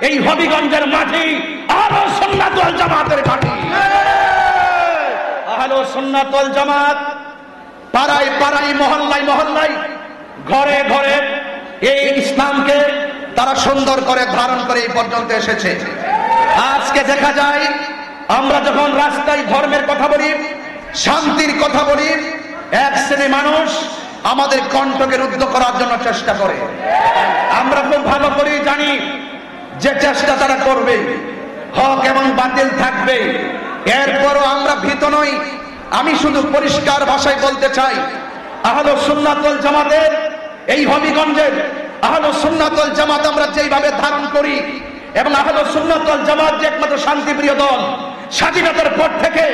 এই হবিগঞ্জের মাটি আহলে সুন্নাত ওয়াল জামাতের ঘাঁটি। আহলে সুন্নাত ওয়াল জামাত পাড়ায় পাড়ায়, মহল্লায় মহল্লায়, ঘরে ঘরে এই ইসলামকে তারা সুন্দর করে ধারণ করে এই পর্যন্ত এসেছে। আজকে দেখা যায় আমরা যখন রাস্তায় ধর্মের কথা বলি, শান্তির কথা বলি, এক শ্রেণী মানুষ আমাদের কণ্ঠকে রুদ্ধ করার জন্য চেষ্টা করে। আমরা খুব ভালো করে জানি যে চেষ্টা তারা করবে, হক এবং বাতিল থাকবে, এরপরও আমরা ভীত নই। আমি শুধু পরিষ্কার ভাষায় বলতে চাই, আহলে সুন্নাত ওয়াল জামাতের এই হবিগঞ্জের আহলে সুন্নাত ওয়াল জামাত আমরা যেভাবে ধারণ করি, এবং আহলে সুন্নাত ওয়াল জামাত যে একমাত্র শান্তিপ্রিয় দল, স্বাধীনতার পর থেকে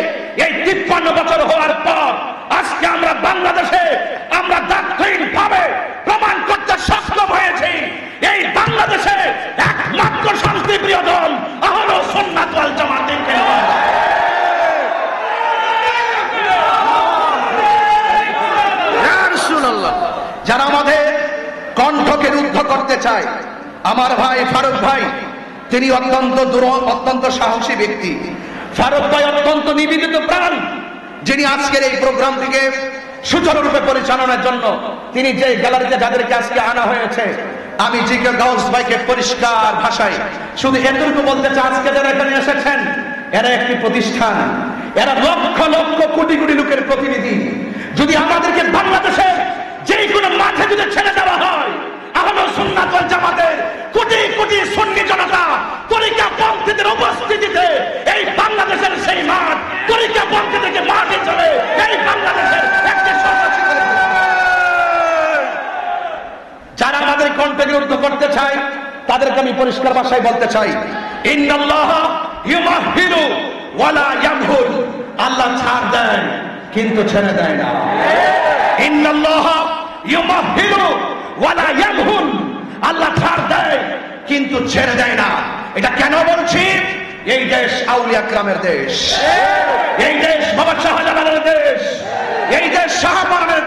এই 53 বছর হওয়ার পর আজকে আমরা বাংলাদেশে আমরা দাক্ষিণভাবে প্রমাণ করতে সক্ষম হয়েছি এই বাংলাদেশে একমাত্র শান্তিপ্রিয় দল আহলে সুন্নাত ওয়াল জামাত। যারা আমাদের কণ্ঠকে রুদ্ধ করতে চায়, আমার ভাই ফারুক ভাই, তিনি অত্যন্ত সাহসী ব্যক্তি। ফারুক ভাই অত্যন্ত নিবেদিত প্রাণ, যিনি আজকের এই প্রোগ্রামটিকে সুচারুরূপে পরিচালনার জন্য তিনি যে গ্যালারিতে যাদেরকে আজকে আনা হয়েছে, আমি জিকে গাউস ভাইকে পরিষ্কার ভাষায় শুধু এতটুকু বলতে চাই, আজকে যারা এখানে এসেছেন এরা একটি প্রতিষ্ঠান, এরা লক্ষ লক্ষ কোটি কোটি লোকের প্রতিনিধি। যদি আমাদেরকে বাংলাদেশে যে কোনো মাঠে যদি ছেড়ে দেওয়া হয়, আহলে সুন্নাত ওয়াল জামাতের কোটি কোটি সুন্নি জনতা তরিকাপন্থীদের উপস্থিতিতে এই বাংলাদেশের সেই মাঠ তরিকাপন্থী থেকে মাঠে চলে এই বাংলাদেশের একটি সন্ত্রাসী করে দিবে। যারা আমাদের কণ্ঠকে রুদ্ধ করতে চায় তাদেরকে আমি পরিষ্কার ভাষায় বলতে চাই, ইন্নাল্লাহ ইউমাহিলু ওয়ালা ইয়ামহুল, আল্লাহ ছাড় দেন কিন্তু ছেড়ে দেয় না। ইন্নাল্লাহ ইউমাহিলু ওয়ালা ইয়ামহুল, আল্লাহ ছাড় দেয় কিন্তু ছেড়ে দেয় না। এটা কেন বলছি? এই দেশ আউলিয়া کرامের দেশ, এই দেশ বাবা শাহজালালের দেশ, এই দেশ শাহজালালের